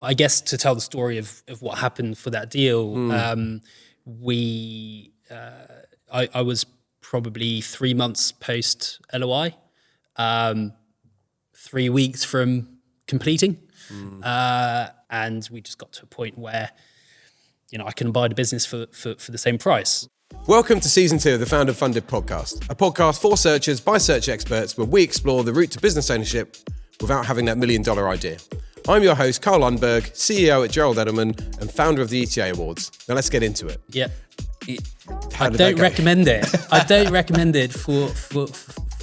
I guess to tell the story of what happened for that deal, I was probably 3 months post LOI, 3 weeks from completing. And we just got to a point where, I can buy the business for the same price. Welcome to Season 2 of the Founder Funded podcast, a podcast for searchers by search experts where we explore the route to business ownership without having that $1 million idea. I'm your host, Carl Lundberg, CEO at Gerald Edelman and founder of the ETA Awards. Now let's get into it. Yeah. I don't recommend it. I don't recommend it for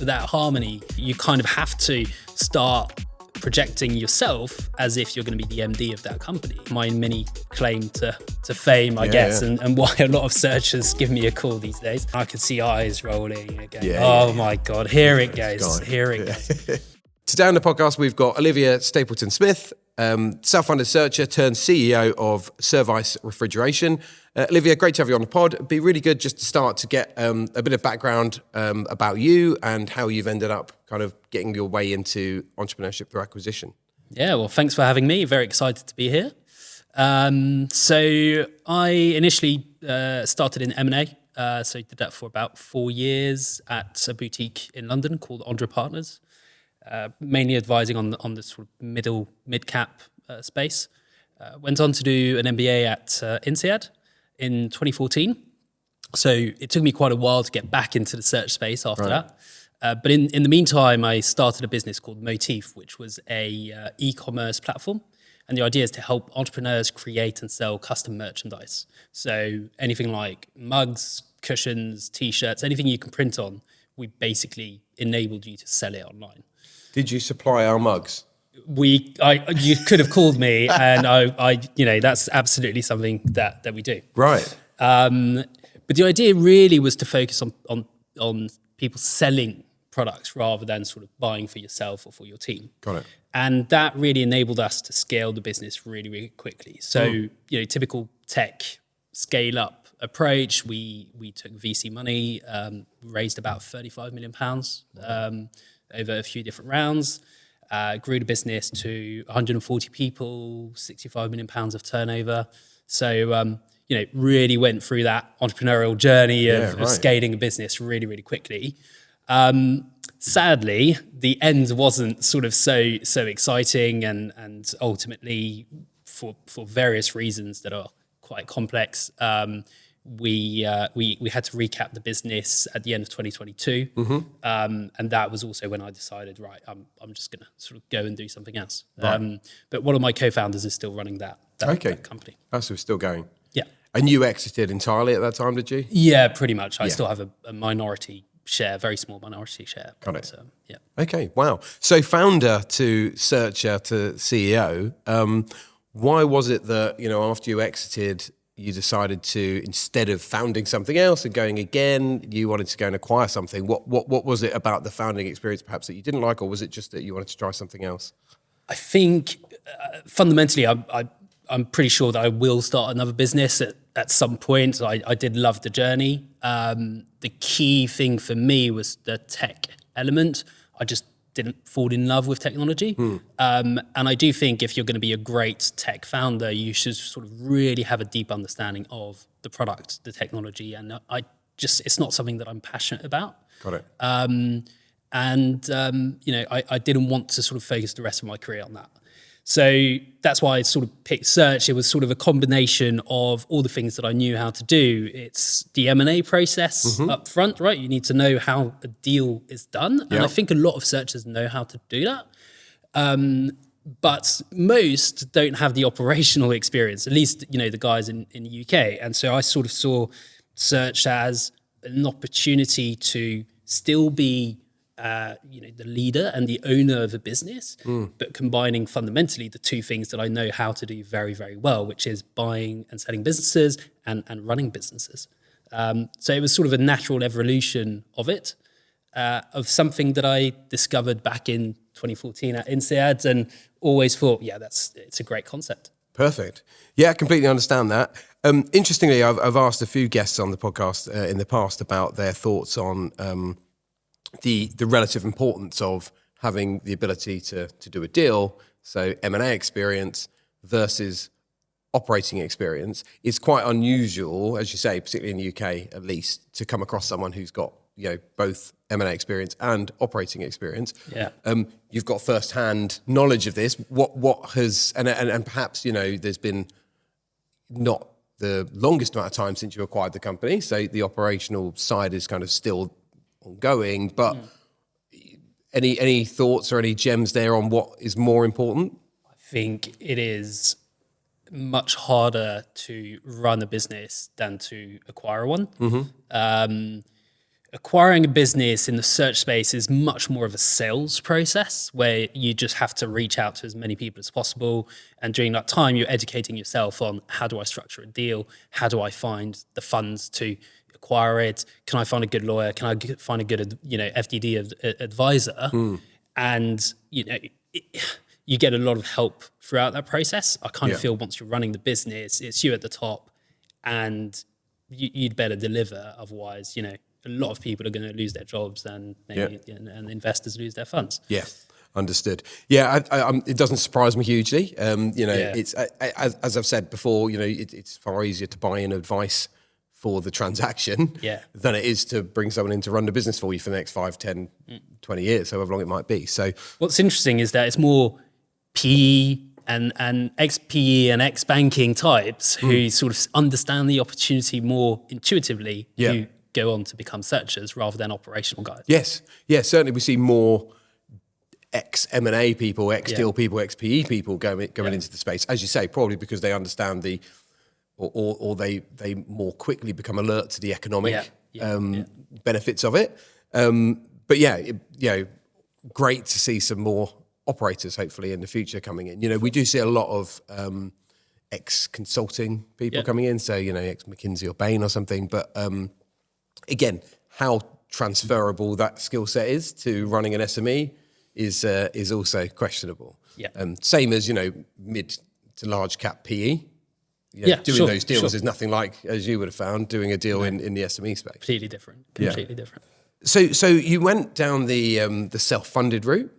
that harmony. You kind of have to start projecting yourself as if you're going to be the MD of that company. My mini claim to fame, I guess, yeah. And why a lot of searchers give me a call these days. I could see eyes rolling again. My God, here it goes. Today on the podcast, we've got Olivier Stapylton-Smith, self-funded searcher turned CEO of Serv-Ice Refrigeration. Olivier, great to have you on the pod. It'd be really good just to start to get a bit of background about you and how you've ended up kind of getting your way into entrepreneurship through acquisition. Yeah, well, thanks for having me. Very excited to be here. So I initially started in M&A. So did that for about 4 years at a boutique in London called Andra Partners. Mainly advising on the sort of mid-cap space. Went on to do an MBA at INSEAD in 2014. So it took me quite a while to get back into the search space after that. But in the meantime, I started a business called Motif, which was a e-commerce platform. And the idea is to help entrepreneurs create and sell custom merchandise. So anything like mugs, cushions, T-shirts, anything you can print on, we basically enabled you to sell it online. Did you supply our mugs? You could have called me, and I that's absolutely something that we do. Right. But the idea really was to focus on people selling products rather than sort of buying for yourself or for your team. Got it. And that really enabled us to scale the business really, really quickly. So, typical tech scale up approach. We took VC money, raised about £35 million. Over a few different rounds, grew the business to 140 people, £65 million of turnover. So, really went through that entrepreneurial journey of scaling a business really, really quickly. Sadly, the end wasn't sort of so exciting, and ultimately, for various reasons that are quite complex, we had to recap the business at the end of 2022. And that was also when I decided, I'm just going to sort of go and do something else. But one of my co-founders is still running that company. Oh, so we're still going. Yeah. And you exited entirely at that time, did you? Yeah, pretty much. I still have a minority share, very small minority share. Got it. So, yeah. Okay, wow. So founder to searcher to CEO, why was it that, after you exited, you decided to, instead of founding something else and going again, you wanted to go and acquire something? What was it about the founding experience perhaps that you didn't like, or was it just that you wanted to try something else? I think fundamentally, I'm pretty sure that I will start another business at some point. I did love the journey. The key thing for me was the tech element. I just didn't fall in love with technology. And I do think if you're going to be a great tech founder, you should sort of really have a deep understanding of the product, the technology. And it's not something that I'm passionate about. Got it. I didn't want to sort of focus the rest of my career on that. So that's why I sort of picked search. It was sort of a combination of all the things that I knew how to do. It's the M&A process up front, right? You need to know how a deal is done. And I think a lot of searchers know how to do that. But most don't have the operational experience, at least, the guys in the UK. And so I sort of saw search as an opportunity to still be the leader and the owner of a business, but combining fundamentally the two things that I know how to do very, very well, which is buying and selling businesses and running businesses. So it was sort of a natural evolution of it, of something that I discovered back in 2014 at INSEAD, and always thought, it's a great concept. Perfect. Yeah, I completely understand that. Interestingly, I've asked a few guests on the podcast in the past about their thoughts on the relative importance of having the ability to do a deal, so M&A experience, versus operating experience, it's quite unusual, as you say, particularly in the UK at least, to come across someone who's got both M&A experience and operating experience. Yeah. You've got first-hand knowledge of this. What has and perhaps there's been not the longest amount of time since you acquired the company, so the operational side is kind of still ongoing. But any thoughts or any gems there on what is more important? I think it is much harder to run a business than to acquire one. Acquiring a business in the search space is much more of a sales process where you just have to reach out to as many people as possible. And during that time, you're educating yourself on how do I structure a deal? How do I find the funds to acquire it? Can I find a good lawyer? Can I find a good, FDD advisor? And, you get a lot of help throughout that process. I kind of feel once you're running the business, it's you at the top and you'd better deliver. Otherwise, a lot of people are going to lose their jobs and maybe and investors lose their funds. Yeah, understood. Yeah, it doesn't surprise me hugely. It's as I've said before, it's far easier to buy in advice for the transaction than it is to bring someone in to run the business for you for the next 5, 10, 20 years, however long it might be. So what's interesting is that it's more PE and ex-PE and ex-banking types who sort of understand the opportunity more intuitively who go on to become searchers rather than operational guys. Yes, certainly we see more ex-M&A people, ex-deal people, ex-PE people going into the space, as you say, probably because they understand or they more quickly become alert to the economic benefits of it. But great to see some more operators hopefully in the future coming in. We do see a lot of ex-consulting people coming in, so ex-McKinsey or Bain or something. But again, how transferable that skill set is to running an SME is also questionable. Same as mid to large cap PE. Doing those deals is nothing like, as you would have found, doing a deal in the SME space. Completely different. Different. So you went down the self-funded route,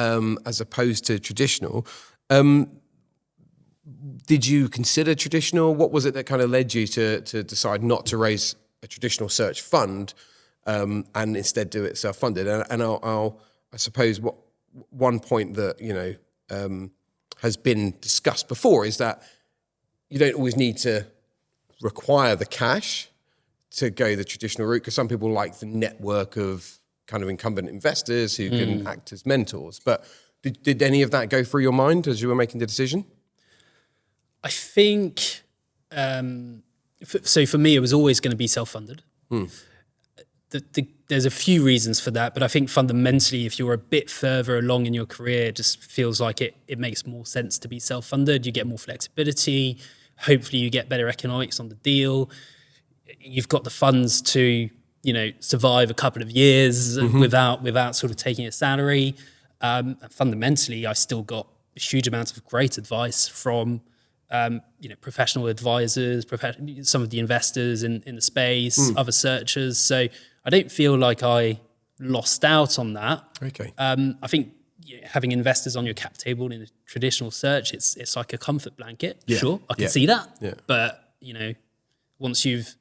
as opposed to traditional. Did you consider traditional? What was it that kind of led you to decide not to raise a traditional search fund and instead do it self-funded? And I suppose one point that has been discussed before is that you don't always need to require the cash to go the traditional route, because some people like the network of kind of incumbent investors who can act as mentors. But did any of that go through your mind as you were making the decision? I think, so for me, it was always going to be self-funded. There's a few reasons for that, but I think fundamentally, if you're a bit further along in your career, it just feels like it makes more sense to be self-funded. You get more flexibility. Hopefully you get better economics on the deal. You've got the funds to, survive a couple of years without sort of taking a salary. Fundamentally, I still got a huge amount of great advice from, professional advisors, some of the investors in the space, other searchers. So I don't feel like I lost out on that. Okay. I think having investors on your cap table in a traditional search, it's like a comfort blanket. Sure, I can see that. But, once you've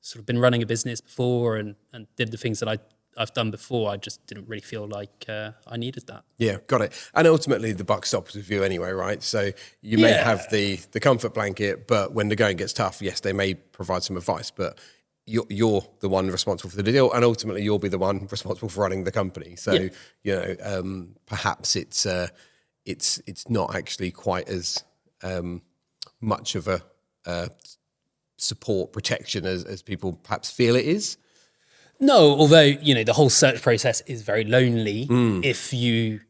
sort of been running a business before and did the things that I've done before, I just didn't really feel like I needed that. Yeah, got it. And ultimately the buck stops with you anyway, right? So you may have the comfort blanket, but when the going gets tough, yes, they may provide some advice, but you're the one responsible for the deal, and ultimately you'll be the one responsible for running the company. So perhaps it's not actually quite as much of a support protection as people perhaps feel it is. No, although the whole search process is very lonely if you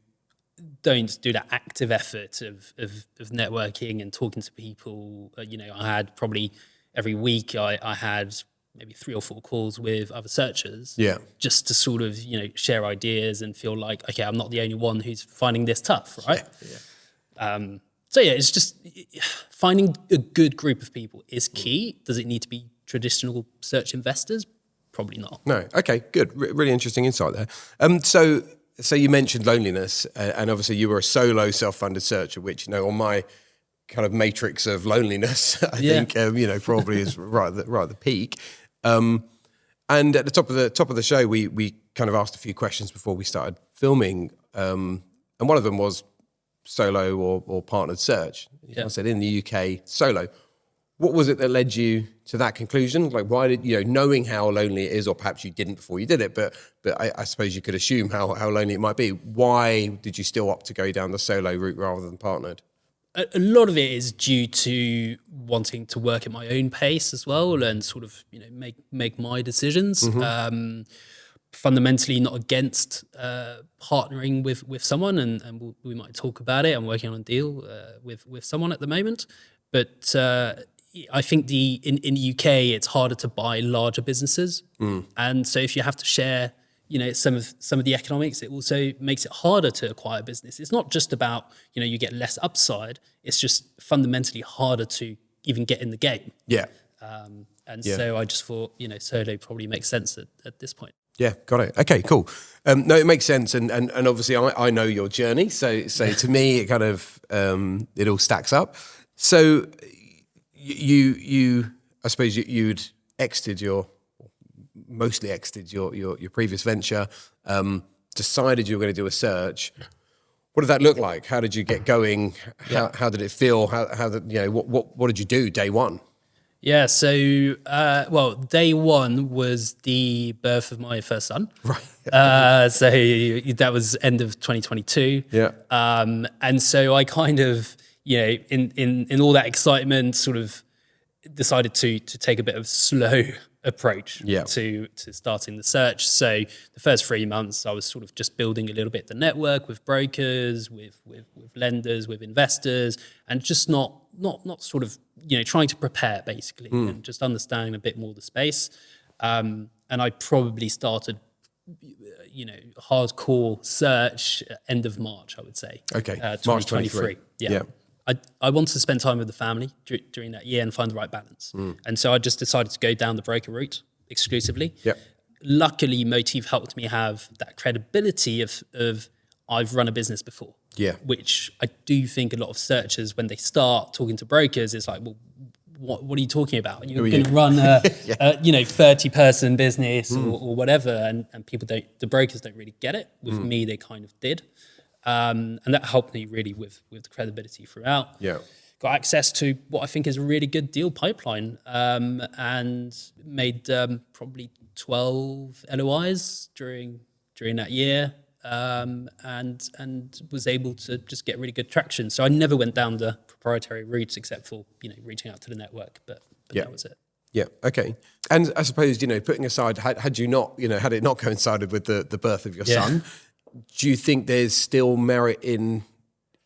don't do that active effort of networking and talking to people. I had probably every week I had maybe 3 or 4 calls with other searchers, just to sort of share ideas and feel like, okay, I'm not the only one who's finding this tough, right? So it's just finding a good group of people is key. Does it need to be traditional search investors? Probably not. No. Okay, good. Really interesting insight there. So you mentioned loneliness, and obviously you were a solo self-funded searcher, which on my kind of matrix of loneliness, I think, probably is right at the peak. And at the top of the show, we kind of asked a few questions before we started filming. And one of them was solo or partnered search. I said, in the UK, solo. What was it that led you to that conclusion? Like, why did, knowing how lonely it is, or perhaps you didn't before you did it, but I suppose you could assume how lonely it might be. Why did you still opt to go down the solo route rather than partnered? A lot of it is due to wanting to work at my own pace as well, and sort of make my decisions. Fundamentally, not against partnering with someone, and we might talk about it. I'm working on a deal with someone at the moment, but I think in the UK it's harder to buy larger businesses, and so if you have to share some of the economics, it also makes it harder to acquire business. It's not just about, you get less upside. It's just fundamentally harder to even get in the game. Yeah. So I just thought, solo probably makes sense at this point. Yeah, got it. Okay, cool. No, it makes sense. And obviously I know your journey. So to me, it kind of, it all stacks up. So you I suppose you'd mostly exited your previous venture, decided you were going to do a search. What did that look like? How did you get going? How did it feel? What did you do day one? Yeah, so day one was the birth of my first son. Right. So that was end of 2022. Yeah. And so I kind of, in all that excitement, sort of decided to take a bit of slow approach to starting the search. So the first 3 months, I was sort of just building a little bit the network with brokers, with lenders, with investors, and just not sort of trying to prepare basically, and just understanding a bit more the space. And I probably started hardcore search end of March, I would say. Okay, 2023. March 23. Yeah. I wanted to spend time with the family during that year and find the right balance. And so I just decided to go down the broker route exclusively. Yep. Luckily, Motif helped me have that credibility of I've run a business before. Yeah. Which I do think a lot of searchers, when they start talking to brokers, it's like, well, what are you talking about? You're going to run a 30-person business or whatever, and the brokers don't really get it. With me, they kind of did. And that helped me really with the credibility throughout. Yeah. Got access to what I think is a really good deal pipeline, and made probably 12 LOIs during that year, and was able to just get really good traction. So I never went down the proprietary routes except for reaching out to the network, but that was it. Yeah. Okay. And I suppose putting aside had you not had it not coincided with the birth of your son. Do you think there's still merit in,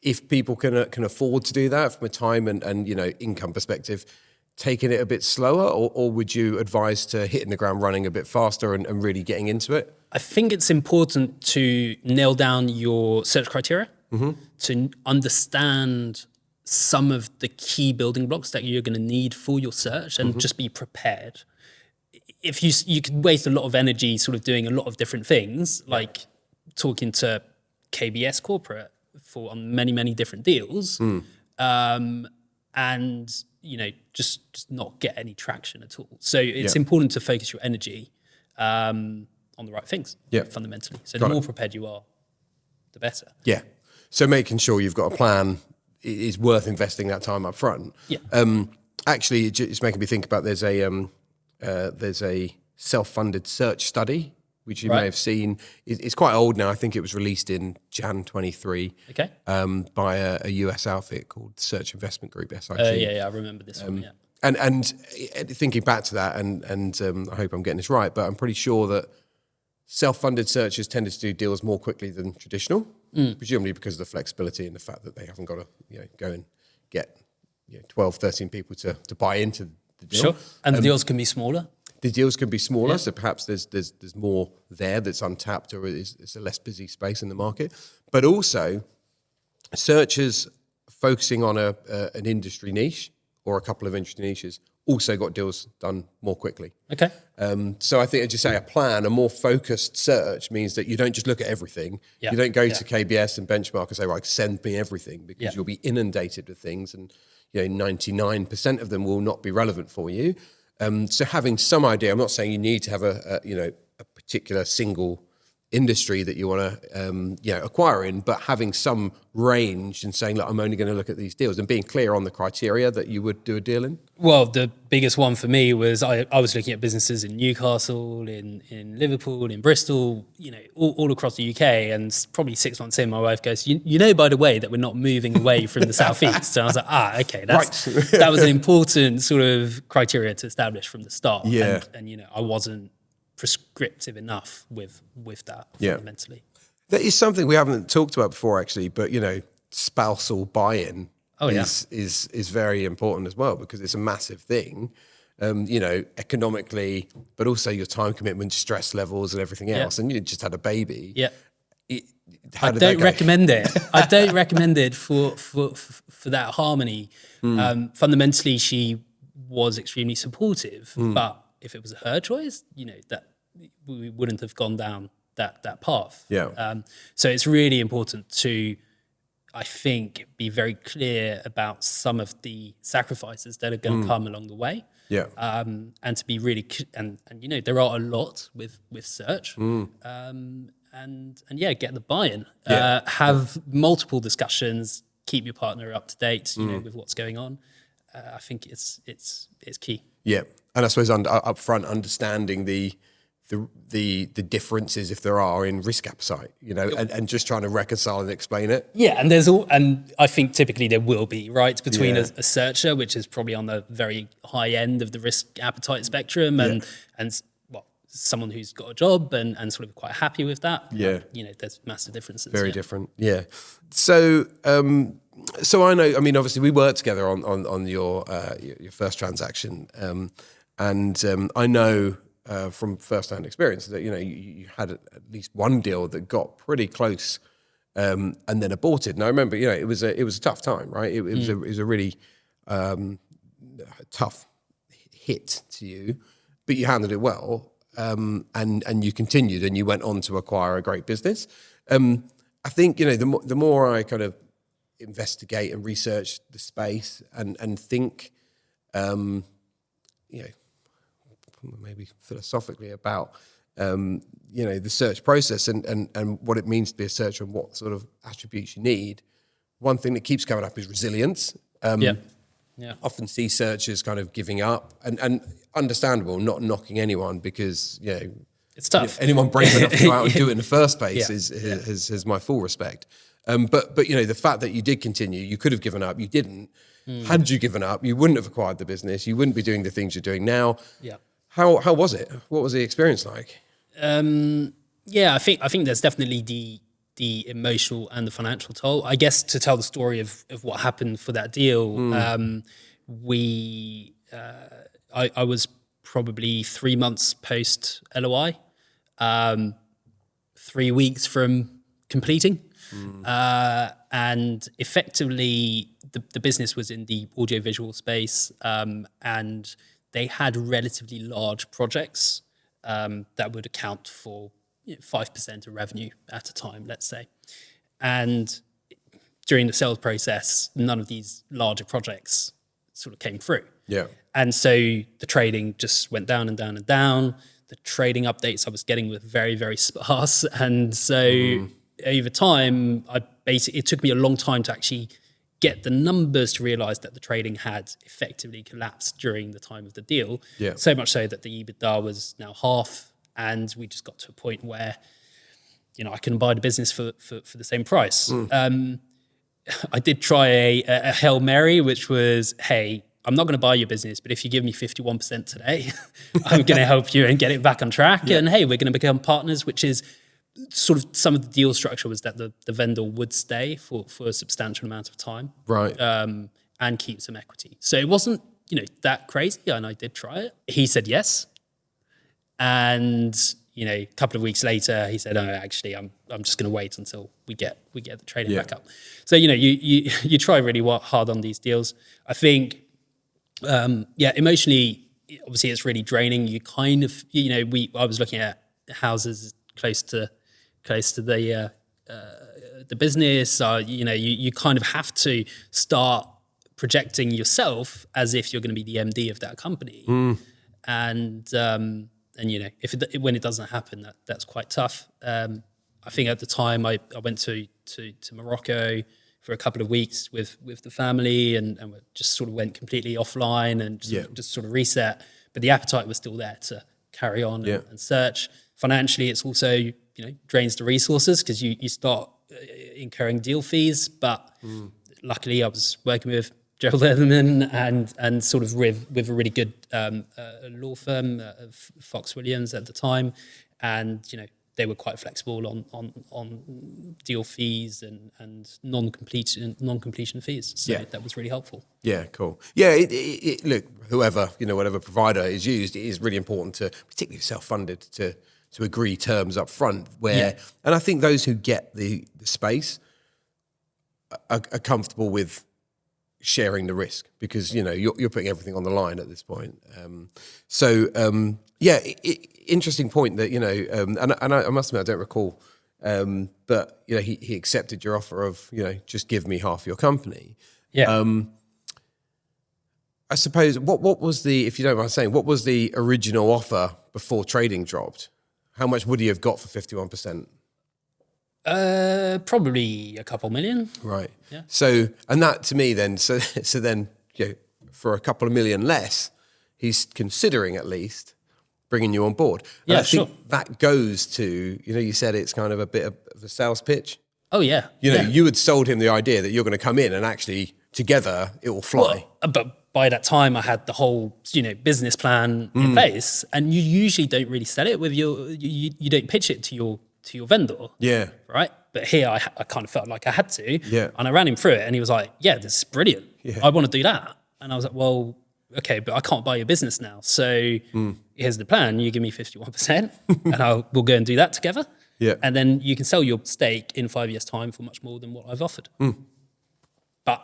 if people can afford to do that from a time and income perspective, taking it a bit slower, or would you advise to hitting the ground running a bit faster and really getting into it? I think it's important to nail down your search criteria, to understand some of the key building blocks that you're going to need for your search, and just be prepared. If you could waste a lot of energy sort of doing a lot of different things, like talking to KBS corporate on many different deals, and just not get any traction at all. So it's important to focus your energy on the right things, fundamentally. So the more prepared you are, the better. Yeah. So making sure you've got a plan is worth investing that time up front. Yeah. Actually, it's making me think about there's a self-funded search study which you may have seen. It's quite old now. I think it was released in Jan 23 by a US outfit called Search Investment Group, SIG. I remember this one, yeah. And thinking back to that, and I hope I'm getting this right, but I'm pretty sure that self-funded searchers tended to do deals more quickly than traditional, presumably because of the flexibility and the fact that they haven't got to go and get 12, 13 people to buy into the deal. Sure, and the deals can be smaller. The deals can be smaller, so perhaps there's more there that's untapped, or it's a less busy space in the market. But also, searchers focusing on an industry niche or a couple of industry niches also got deals done more quickly. Okay. So I think, as you say, a plan, a more focused search means that you don't just look at everything. Yeah. You don't go Yeah. to KBS and benchmark and say, right, send me everything, because Yeah. you'll be inundated with things, and 99% of them will not be relevant for you. So having some idea, I'm not saying you need to have a particular single industry that you want to acquire in, but having some range and saying, look, I'm only going to look at these deals, and being clear on the criteria that you would do a deal in. Well, the biggest one for me was I was looking at businesses in Newcastle, in Liverpool, in Bristol, all across the UK. And probably 6 months in, my wife goes, by the way, that we're not moving away from the southeast. And I was like, okay, that was an important sort of criteria to establish from the start. Yeah. And I wasn't prescriptive enough with that Yeah. fundamentally. That is something we haven't talked about before, actually, but spousal buy-in is very important as well, because it's a massive thing, economically, but also your time commitment, stress levels and everything else. And you just had a baby. Yeah. How I did that don't go? recommend it. I don't recommend it for that harmony. Fundamentally, she was extremely supportive, but if it was her choice, that we wouldn't have gone down that path. Yeah. So it's really important to, I think, be very clear about some of the sacrifices that are going to come along the way. Yeah. And to be really, and there are a lot with search. And get the buy-in. Yeah. Have multiple discussions. Keep your partner up to date. With what's going on. I think it's key. Yeah, and I suppose up front, understanding the differences, if there are, in risk appetite, and just trying to reconcile and explain it. Yeah, and I think typically there will be, right, between a searcher, which is probably on the very high end of the risk appetite spectrum, and someone who's got a job and sort of quite happy with that. Yeah. There's massive differences. Very different. Yeah. So I know, obviously we worked together on your first transaction. And I know from first-hand experience that, you had at least one deal that got pretty close and then aborted. And I remember, it was a tough time, right? It was a really tough hit to you, but you handled it well. And you continued, and you went on to acquire a great business. I think, the more I kind of investigate and research the space and think, maybe philosophically about, the search process and what it means to be a searcher and what sort of attributes you need. One thing that keeps coming up is resilience. Yeah. Often see searchers kind of giving up, and understandable, not knocking anyone, because It's tough. anyone brave enough to go out and do it in the first place has my full respect. But the fact that you did continue, you could have given up, you didn't. Had you given up, you wouldn't have acquired the business, you wouldn't be doing the things you're doing now. Yeah. How was it? What was the experience like? I think there's definitely the emotional and the financial toll. I guess to tell the story of what happened for that deal, I was probably 3 months post LOI, 3 weeks from completing. And effectively the business was in the audiovisual space, and they had relatively large projects that would account for 5% of revenue at a time, let's say. And during the sales process, none of these larger projects sort of came through. Yeah. And so the trading just went down and down and down. The trading updates I was getting were very, very sparse. And so over time, it took me a long time to actually get the numbers to realize that the trading had effectively collapsed during the time of the deal. Yeah. So much so that the EBITDA was now half, and we just got to a point where, I couldn't buy the business for the same price. I did try a Hail Mary, which was, hey, I'm not going to buy your business, but if you give me 51% today, I'm going to help you and get it back on track. Yeah. And hey, we're going to become partners, which is sort of some of the deal structure was that the vendor would stay for a substantial amount of time. Right. And keep some equity. So it wasn't, that crazy, and I did try it. He said yes. And, a couple of weeks later, he said, "Oh, actually, I'm just going to wait until we get the trading back up." So, you try really hard on these deals. I think Yeah, emotionally, obviously it's really draining. You kind of, I was looking at houses close to the business. You kind of have to start projecting yourself as if you're going to be the MD of that company, and when it doesn't happen, that's quite tough. I think at the time I went to Morocco for a couple of weeks with the family, and just sort of went completely offline and just sort of reset. But the appetite was still there to carry on and search. Financially, it's also drains the resources because you start incurring deal fees. But luckily, I was working with Gerald Edelman and sort of with a really good law firm, Fox Williams at the time, and they were quite flexible on deal fees and non-completion fees. So that was really helpful. Yeah, cool. Yeah, look, whatever provider is used, it is really important to, particularly self-funded, to agree terms up front. And I think those who get the space are comfortable with sharing the risk because you're putting everything on the line at this point. Interesting point that and I must admit I don't recall, but he accepted your offer of just give me half your company. Yeah. I suppose what was the, if you don't mind saying, what was the original offer before trading dropped? How much would he have got for 51%? Probably a couple million. Right. Yeah. So, and that to me then, so then, for a couple of million less, he's considering at least bringing you on board. And I think that goes to, you said it's kind of a bit of a sales pitch. Oh yeah. You had sold him the idea that you're going to come in and actually together it will fly. Well, but by that time I had the whole, business plan in place, and you usually don't really sell it with you don't pitch it to your vendor. Yeah. Right. But here I kind of felt like I had to. Yeah. And I ran him through it and he was like, yeah, this is brilliant. Yeah. I want to do that. And I was like, well, okay, but I can't buy your business now. So here's the plan. You give me 51% and we'll go and do that together. Yeah. And then you can sell your stake in 5 years' time for much more than what I've offered. But,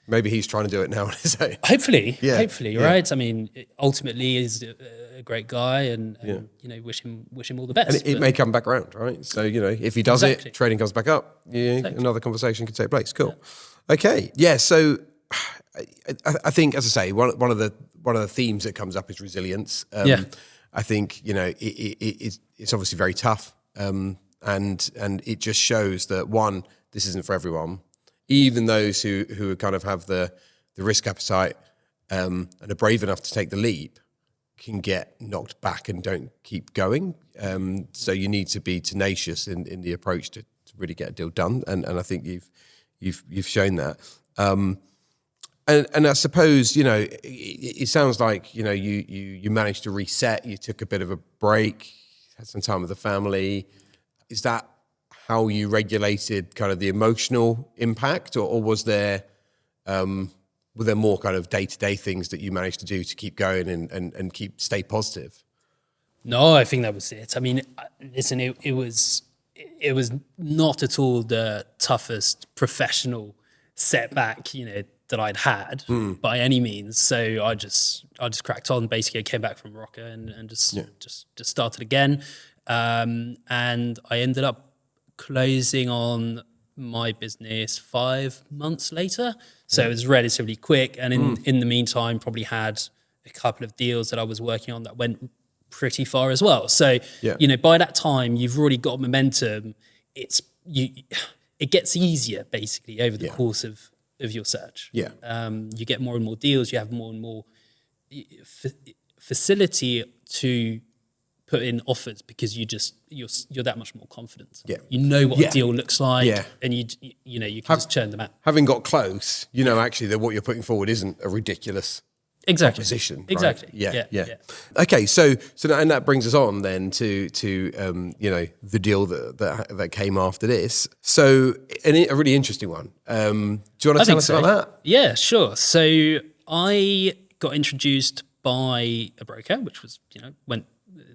maybe he's trying to do it now on his own. Hopefully, right? I mean, ultimately, he's a great guy, and wish him all the best. And it may come back around, right? So if he does it, trading comes back up, another conversation could take place. Cool. Yeah. Okay, yeah. So I think, as I say, one of the themes that comes up is resilience. I think it's obviously very tough, and it just shows that one, this isn't for everyone. Even those who kind of have the risk appetite and are brave enough to take the leap can get knocked back and don't keep going. So you need to be tenacious in the approach to really get a deal done. And I think you've shown that. And I suppose it sounds like you managed to reset. You took a bit of a break, had some time with the family. Is that how you regulated kind of the emotional impact, or was there were there more kind of day-to-day things that you managed to do to keep going and stay positive? No, I think that was it. I mean, listen, it was not at all the toughest professional setback, that I'd had by any means. So I just cracked on. Basically, I came back from Morocco and just started again, and I ended up closing on my business 5 months later. So it was relatively quick. And in the meantime, probably had a couple of deals that I was working on that went pretty far as well. So, by that time, you've already got momentum. It gets easier basically over the course of your search. Yeah. You get more and more deals. You have more and more facility to put in offers because you're that much more confident. Yeah. You know what a deal looks like, and you can just churn them out. Having got close, actually that what you're putting forward isn't a ridiculous proposition. Right? Exactly. Yeah. Okay, so and that brings us on then to the deal that came after this. So a really interesting one. Do you want to tell us about that? Yeah, sure. So I got introduced by a broker, which was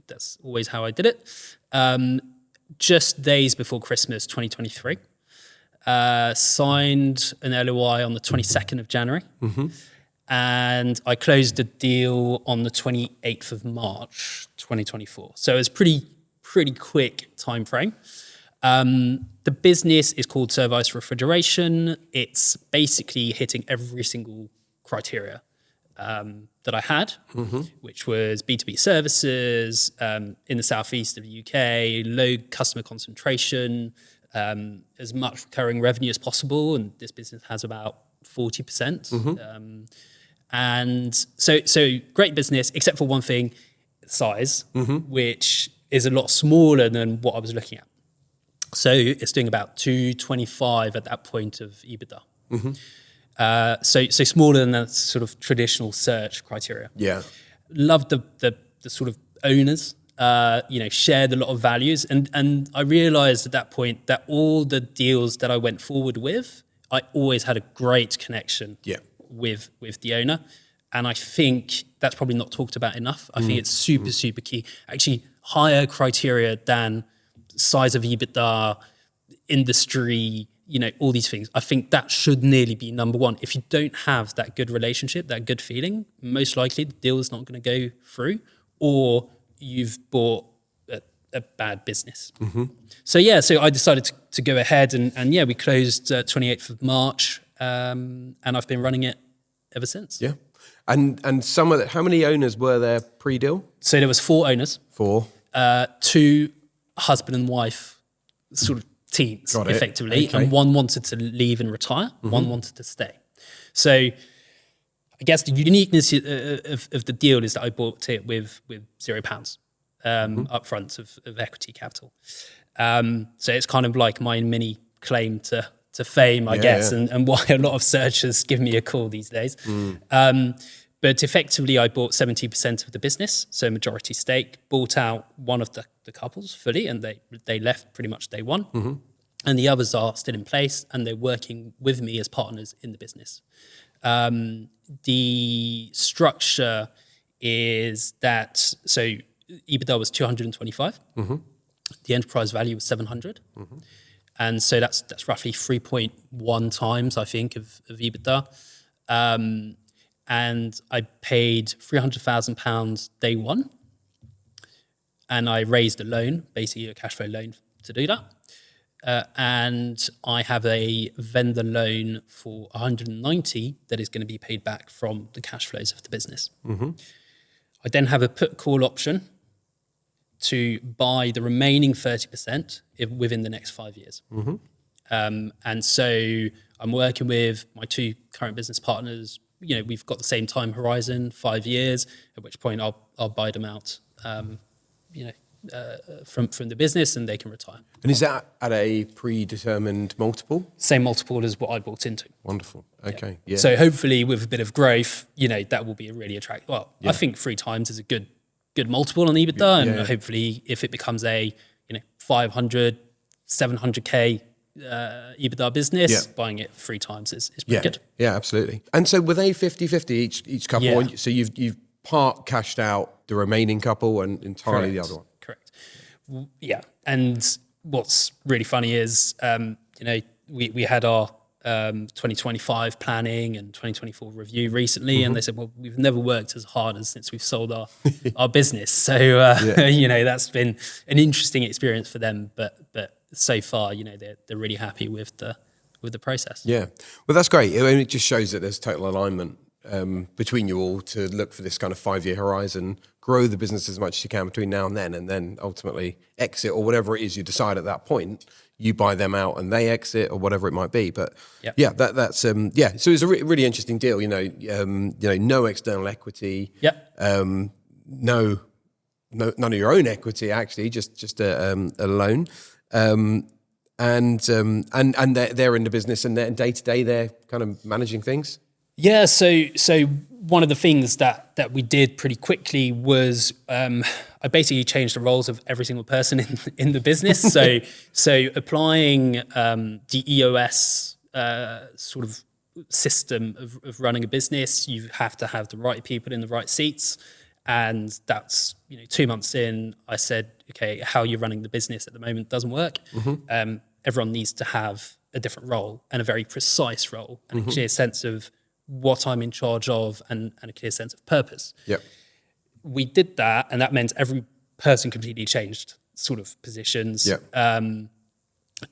that's always how I did it. Just days before Christmas 2023, signed an LOI on the 22nd of January. and I closed the deal on the 28th of March, 2024. So it was pretty quick time frame. The business is called Serv-Ice Refrigeration. It's basically hitting every single criteria that I had, which was B2B services in the southeast of the UK, low customer concentration, as much recurring revenue as possible. And this business has about 40%. And so great business, except for one thing, size, which is a lot smaller than what I was looking at. So it's doing about 225 at that point of EBITDA. So smaller than that sort of traditional search criteria. Yeah. Loved the sort of owners, shared a lot of values. And I realized at that point that all the deals that I went forward with, I always had a great connection with the owner. And I think that's probably not talked about enough. I think it's super key. Actually, higher criteria than size of EBITDA, industry, all these things. I think that should nearly be number one. If you don't have that good relationship, that good feeling, most likely the deal is not going to go through, or you've bought a bad business. So I decided to go ahead and we closed 28th of March, and I've been running it ever since. Yeah. And some of how many owners were there pre-deal? So there was 4 owners. 4. 2 husband and wife sort of teams, effectively. Okay. And one wanted to leave and retire, one wanted to stay. So I guess the uniqueness of the deal is that I bought it with £0 upfront of equity capital. So it's kind of like my mini claim to fame, I guess, and why a lot of searchers give me a call these days. But effectively, I bought 70% of the business, so majority stake, bought out one of the couples fully, and they left pretty much day one. And the others are still in place, and they're working with me as partners in the business. The structure is that, so EBITDA was 225. The enterprise value was 700. And so that's roughly 3.1 times, I think, of EBITDA. And I paid £300,000 day one. And I raised a loan, basically a cash flow loan to do that. And I have a vendor loan for 190 that is going to be paid back from the cash flows of the business. I then have a put call option to buy the remaining 30% within the next 5 years. And so I'm working with my 2 current business partners. We've got the same time horizon, 5 years, at which point I'll buy them out, from the business, and they can retire. And is that at a predetermined multiple? Same multiple as what I bought into. Wonderful. Okay. Yeah. So hopefully with a bit of growth, that will be a really attractive. Well, I think 3 times is a good multiple on EBITDA, and hopefully if it becomes a 500, 700k EBITDA business, buying it 3 times is pretty good. Yeah, absolutely. And so were they 50-50 each couple? Yeah. So you've part cashed out the remaining couple and entirely the other one? Correct. Yeah. And what's really funny is, we had our 2025 planning and 2024 review recently, and they said, well, we've never worked as hard as since we've sold our business. So, that's been an interesting experience for them, but so far, they're really happy with the process. Yeah. Well, that's great. I mean, it just shows that there's total alignment between you all to look for this kind of 5-year horizon, grow the business as much as you can between now and then ultimately exit, or whatever it is you decide at that point. You buy them out and they exit, or whatever it might be. But that's So it's a really interesting deal. No external equity. None of your own equity actually, just a loan. And they're in the business, and day to day they're kind of managing things. Yeah. So one of the things that we did pretty quickly was I basically changed the roles of every single person in the business. So applying the EOS sort of system of running a business, you have to have the right people in the right seats. And that's 2 months in, I said, okay, how you're running the business at the moment doesn't work. Everyone needs to have a different role, and a very precise role, and a clear sense of what I'm in charge of and a clear sense of purpose. Yep. We did that, and that meant every person completely changed sort of positions. Yep.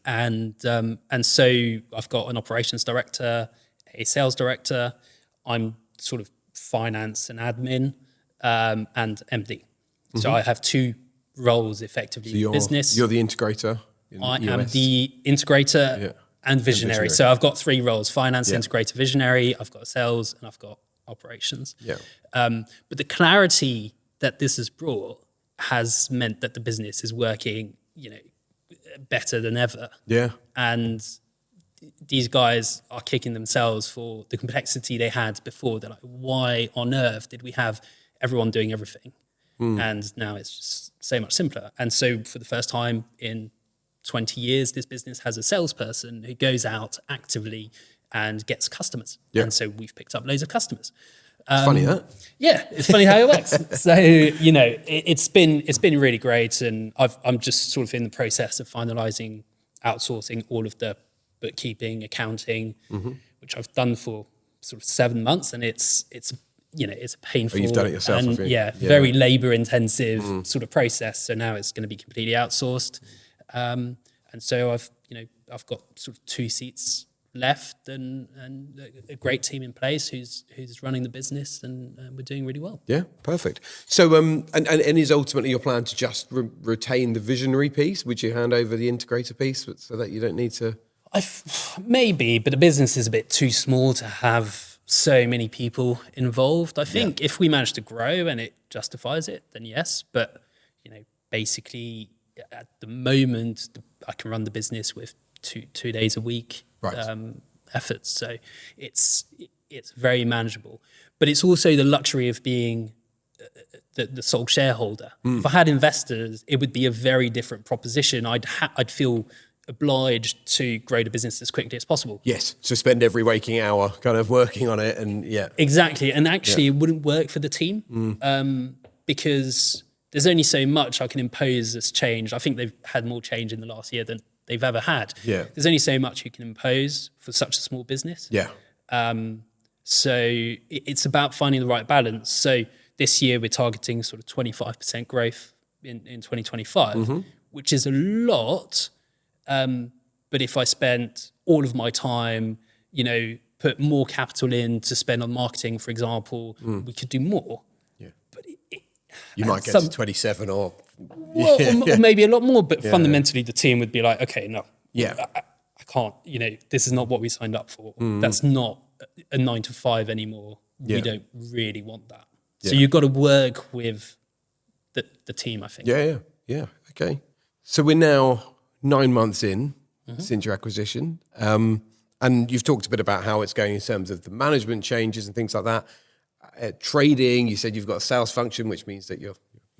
And so I've got an operations director, a sales director. I'm sort of finance and admin, and MD. So I have two roles effectively in business. You're the integrator. I am the integrator and visionary. So I've got three roles: finance, integrator, visionary. I've got sales, and I've got operations. Yeah. But the clarity that this has brought has meant that the business is working, better than ever. Yeah. And these guys are kicking themselves for the complexity they had before. They're like, why on earth did we have everyone doing everything? And now it's just so much simpler. And so for the first time in 20 years, this business has a salesperson who goes out actively and gets customers. Yeah. And so we've picked up loads of customers. It's funny, huh? Yeah, it's funny how it works. So, it's been really great. And I'm just sort of in the process of finalizing outsourcing all of the bookkeeping, accounting, which I've done for sort of 7 months. And it's a painful. Oh, you've done it yourself, and I think. very labor intensive sort of process. So now it's going to be completely outsourced. And so I've got sort of 2 seats left and a great team in place who's running the business, and we're doing really well. Yeah, perfect. So, and is ultimately your plan to just retain the visionary piece? Would you hand over the integrator piece so that you don't need to? Maybe, but the business is a bit too small to have so many people involved. I think if we manage to grow and it justifies it, then yes. But basically at the moment, I can run the business with two days a week efforts. So it's very manageable. But it's also the luxury of being the sole shareholder. If I had investors, it would be a very different proposition. I'd feel obliged to grow the business as quickly as possible. Yes, so spend every waking hour kind of working on it, and exactly. And actually, it wouldn't work for the team because there's only so much I can impose as change. I think they've had more change in the last year than they've ever had. Yeah, there's only so much you can impose for such a small business. Yeah. So it's about finding the right balance. So this year we're targeting sort of 25% growth in 2025, which is a lot. But if I spent all of my time, put more capital in to spend on marketing, for example, we could do more. Yeah. But you might get to 27 or maybe a lot more. But fundamentally, the team would be like, okay, no, I can't. This is not what we signed up for. That's not a 9 to 5 anymore. We don't really want that. So you've got to work with the team, I think. Yeah. Okay. So we're now 9 months in since your acquisition. And you've talked a bit about how it's going in terms of the management changes and things like that. Trading, you said you've got a sales function, which means that you're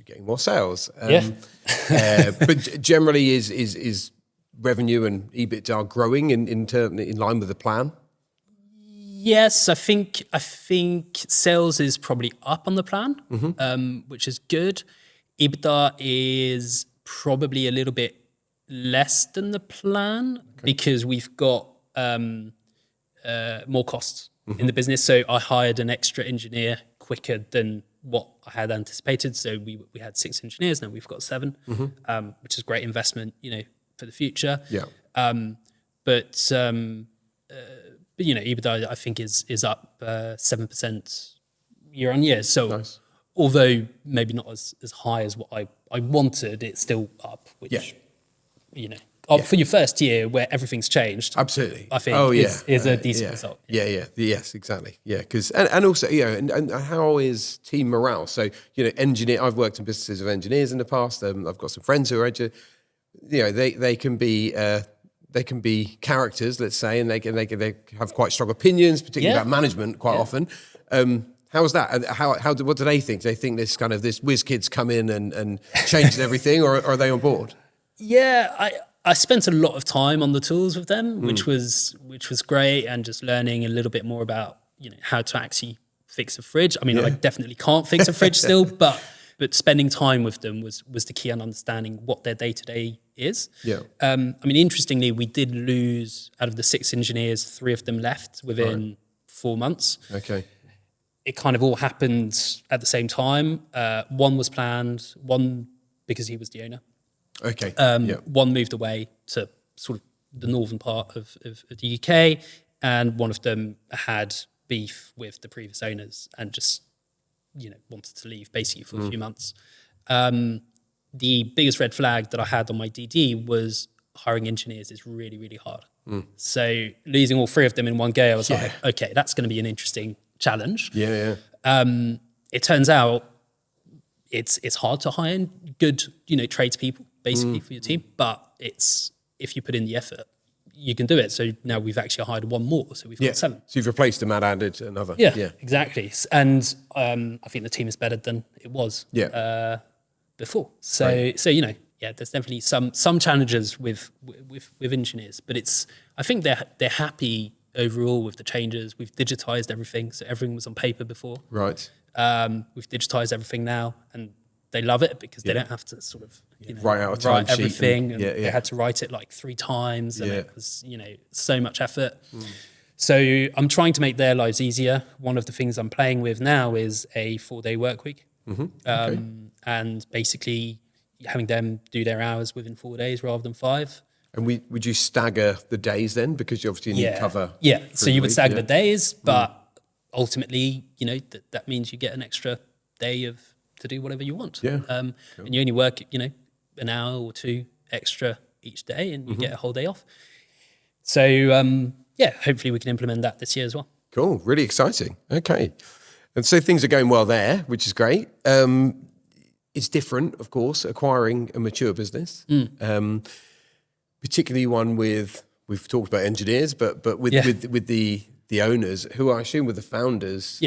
getting more sales. But generally, is revenue and EBITDA growing in line with the plan? Yes, I think sales is probably up on the plan, which is good. EBITDA is probably a little bit less than the plan because we've got more costs in the business. So I hired an extra engineer quicker than what I had anticipated. So we had 6 engineers, now we've got 7, which is great investment, for the future. Yeah. But EBITDA I think is up 7% year on year. So nice. Although maybe not as high as what I wanted, it's still up, which for your first year where everything's changed. Absolutely. I think is a decent result. Yes, exactly. Yeah, because and also and how is team morale? So I've worked in businesses of engineers in the past. I've got some friends who are engineers. They can be characters, let's say, and they have quite strong opinions, particularly about management quite often. How is that? And what do they think? Do they think this whiz kids come in and changes everything, or are they on board? Yeah, I spent a lot of time on the tools with them, which was great, and just learning a little bit more about how to actually fix a fridge. I mean, I definitely can't fix a fridge still, but spending time with them was the key on understanding what their day-to-day is. Yeah. I mean, interestingly, we did lose, out of the 6 engineers, 3 of them left within 4 months. Okay. It kind of all happened at the same time. One was planned, one because he was the owner. Okay. One moved away to sort of the northern part of the UK, and one of them had beef with the previous owners and just, wanted to leave basically for a few months. The biggest red flag that I had on my DD was hiring engineers is really, really hard. So losing all 3 of them in one go, I was like, okay, that's going to be an interesting challenge. Yeah. It turns out it's hard to hire good, tradespeople basically for your team, but if you put in the effort, you can do it. So now we've actually hired one more, so we've got 7. So you've replaced them and added another. Yeah, exactly. And I think the team is better than it was before. So there's definitely some challenges with engineers, but I think they're happy overall with the changes. We've digitized everything, so everything was on paper before. Right. We've digitized everything now, and they love it because they don't have to sort of write out a time sheet everything. And they had to write it like 3 times, and it was so much effort. So I'm trying to make their lives easier. One of the things I'm playing with now is a 4-day work week, and basically having them do their hours within 4 days rather than 5. And would you stagger the days then, because you obviously need cover? Yeah. So you would stagger the days, but ultimately, that means you get an extra day to do whatever you want. Yeah. And you only work, an hour or 2 extra each day, and you get a whole day off. So hopefully we can implement that this year as well. Cool. Really exciting. Okay. And so things are going well there, which is great. It's different, of course, acquiring a mature business, particularly one we've talked about engineers, but with the owners, who I assume were the founders,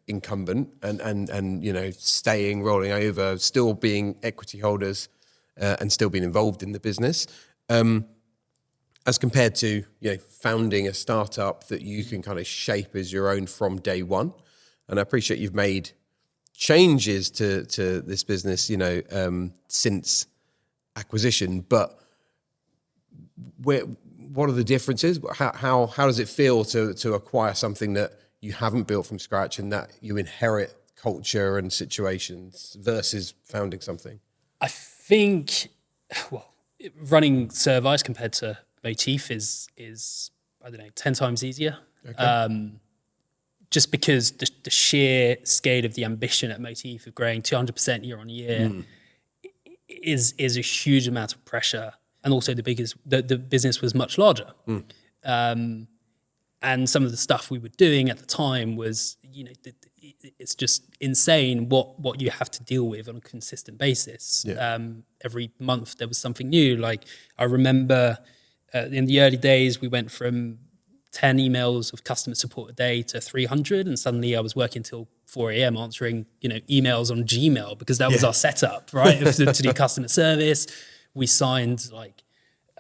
incumbent and staying, rolling over, still being equity holders, and still being involved in the business, as compared to founding a startup that you can kind of shape as your own from day one. And I appreciate you've made changes to this business, since acquisition, but what are the differences? How does it feel to acquire something that you haven't built from scratch and that you inherit culture and situations versus founding something? I think, running Serv-Ice compared to Motif is I don't know, 10 times easier. Okay. Just because the sheer scale of the ambition at Motif of growing 200% year on year is a huge amount of pressure. And also the business was much larger. And some of the stuff we were doing at the time was, it's just insane what you have to deal with on a consistent basis. Yeah. Every month there was something new. Like I remember in the early days, we went from 10 emails of customer support a day to 300. And suddenly I was working till 4 a.m. answering, emails on Gmail because that was our setup, right? to do customer service. We signed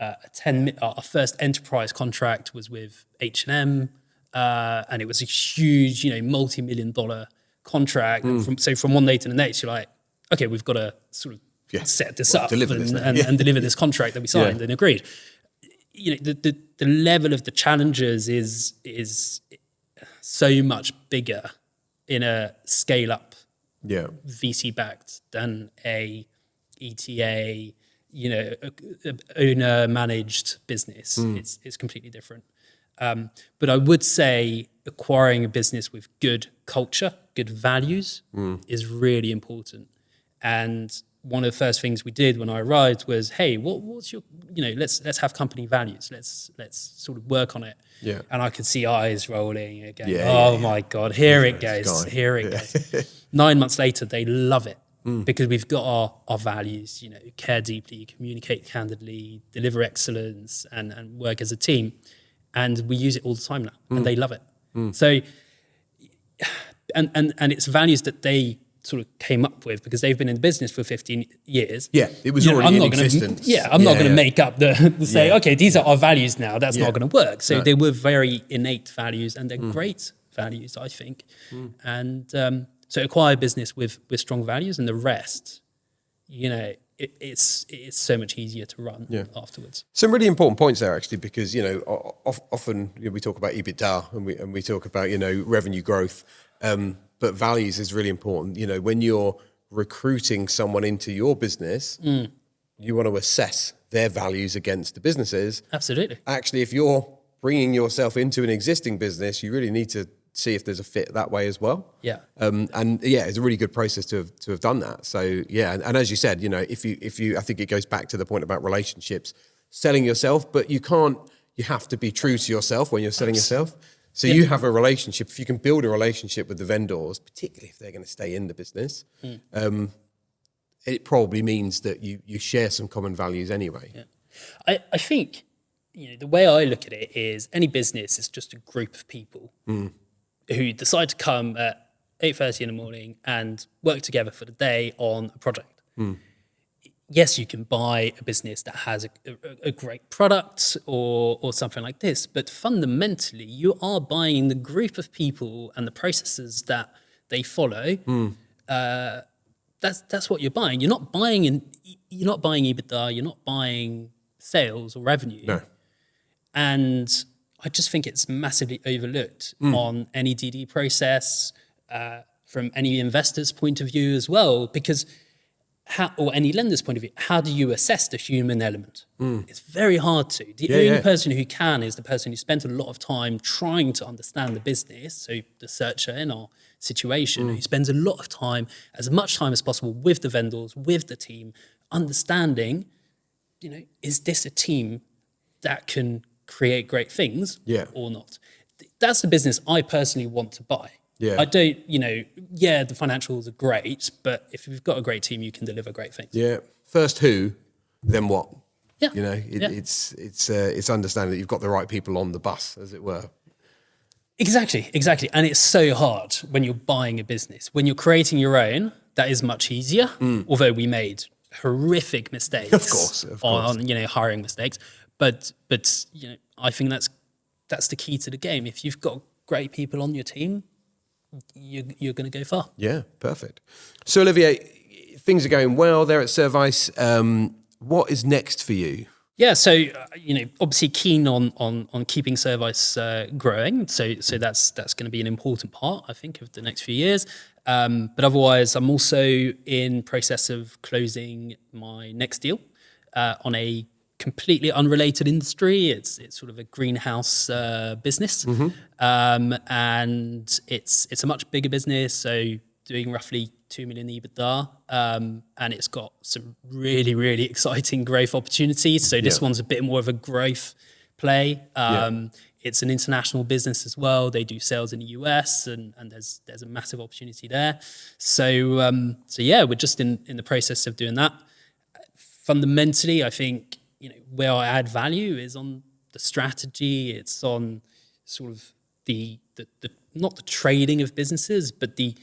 our first enterprise contract was with H&M, and it was a huge, multi-million-dollar contract. And from one day to the next, you're like, okay, we've got to sort of set this up and deliver this contract that we signed and agreed. The level of the challenges is so much bigger in a scale-up VC-backed than a ETA, owner-managed business. It's completely different. But I would say acquiring a business with good culture, good values is really important. And one of the first things we did when I arrived was, hey, what's your, let's have company values. Let's sort of work on it. Yeah. And I could see eyes rolling again. My God, here it goes. 9 months later, they love it. Because we've got our values, care deeply, communicate candidly, deliver excellence, and work as a team. And we use it all the time now, and they love it. So, and it's values that they sort of came up with because they've been in business for 15 years. Yeah, it was already in existence. I'm not going to make up the say, okay, these are our values now. That's not going to work. So they were very innate values, and they're great values, I think. And so acquire a business with strong values, and the rest, it's so much easier to run afterwards. Some really important points there, actually, because often we talk about EBITDA and we talk about revenue growth, but values is really important. When you're recruiting someone into your business, you want to assess their values against the businesses. Absolutely. Actually, if you're bringing yourself into an existing business, you really need to see if there's a fit that way as well. Yeah. It's a really good process to have done that. So and as you said, if you, I think it goes back to the point about relationships, selling yourself, but you have to be true to yourself when you're selling yourself. So you have a relationship. If you can build a relationship with the vendors, particularly if they're going to stay in the business, it probably means that you share some common values anyway. Yeah. I think the way I look at it is any business is just a group of people who decide to come at 8:30 in the morning and work together for the day on a project. Yes, you can buy a business that has a great product or something like this, but fundamentally you are buying the group of people and the processes that they follow. That's what you're buying. You're not buying EBITDA. You're not buying sales or revenue. No. And I just think it's massively overlooked on any DD process, from any investor's point of view as well, because or any lender's point of view, how do you assess the human element? It's very hard to. The only person who can is the person who spent a lot of time trying to understand the business, so the searcher in our situation, who spends a lot of time, as much time as possible with the vendors, with the team, understanding, is this a team that can create great things or not? That's the business I personally want to buy. Yeah. I don't, the financials are great, but if you've got a great team, you can deliver great things. Yeah. First who, then what? Yeah. It's understanding that you've got the right people on the bus, as it were. Exactly. And it's so hard when you're buying a business. When you're creating your own, that is much easier, although we made horrific mistakes Of course. on hiring mistakes. But I think that's the key to the game. If you've got great people on your team, you're going to go far. Yeah, perfect. So Olivier, things are going well there at Servise. What is next for you? Yeah, so obviously keen on keeping Service growing. So that's going to be an important part, I think, of the next few years. But otherwise, I'm also in process of closing my next deal on a completely unrelated industry. It's sort of a greenhouse business, and it's a much bigger business. So doing roughly 2 million EBITDA, and it's got some really, really exciting growth opportunities. So this one's a bit more of a growth play. It's an international business as well. They do sales in the US, and there's a massive opportunity there. So we're just in the process of doing that. Fundamentally, I think where I add value is on the strategy. It's on sort of the not the trading of businesses, but the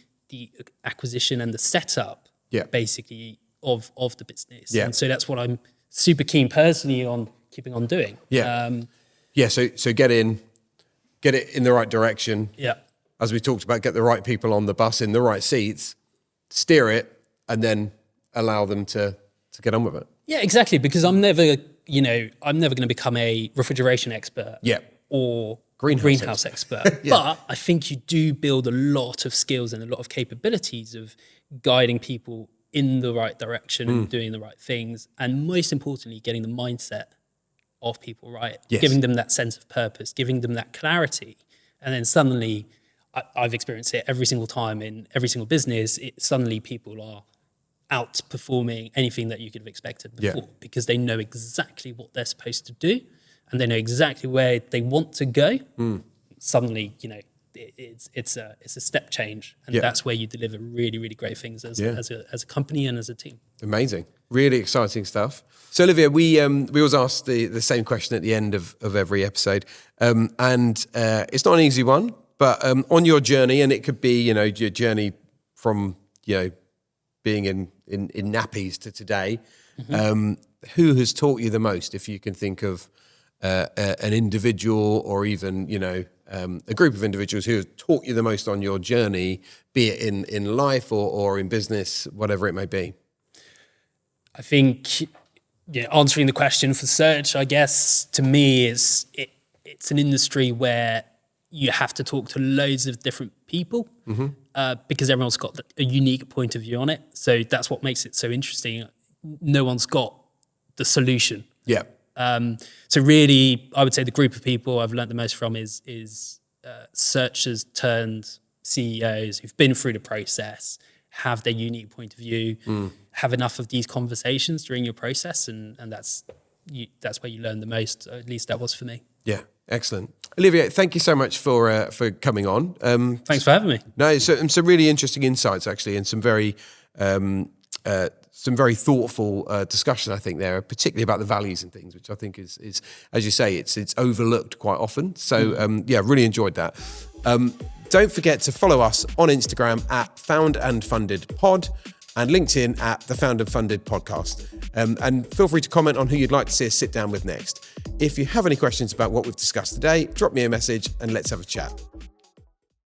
acquisition and the setup, basically of the business. And so that's what I'm super keen personally on keeping on doing. So get it in the right direction. As we talked about, get the right people on the bus in the right seats, steer it, and then allow them to get on with it. Yeah, exactly. Because I'm never going to become a refrigeration expert or greenhouse expert. But I think you do build a lot of skills and a lot of capabilities of guiding people in the right direction and doing the right things. And most importantly, getting the mindset of people right, giving them that sense of purpose, giving them that clarity. And then suddenly, I've experienced it every single time in every single business, suddenly people are outperforming anything that you could have expected before because they know exactly what they're supposed to do and they know exactly where they want to go. Suddenly, it's a step change, and that's where you deliver really, really great things as a company and as a team. Amazing, really exciting stuff. So Olivier, we always ask the same question at the end of every episode, and it's not an easy one, but on your journey, and it could be your journey from being in nappies to today, who has taught you the most? If you can think of an individual or even a group of individuals who have taught you the most on your journey, be it in life or in business, whatever it may be. I think answering the question for search, I guess, to me, it's an industry where you have to talk to loads of different people because everyone's got a unique point of view on it. So that's what makes it so interesting. No one's got the solution. Yeah. So really, I would say the group of people I've learned the most from is searchers turned CEOs who've been through the process, have their unique point of view, have enough of these conversations during your process, and that's where you learn the most. At least that was for me. Yeah, excellent. Olivier, thank you so much for coming on. Thanks for having me. No, some really interesting insights actually, and some very thoughtful discussion, I think, there, particularly about the values and things, which I think is as you say, it's overlooked quite often. So really enjoyed that. Don't forget to follow us on Instagram at foundandfundedpod and LinkedIn at the Found and Funded Podcast. And feel free to comment on who you'd like to see us sit down with next. If you have any questions about what we've discussed today, drop me a message and let's have a chat.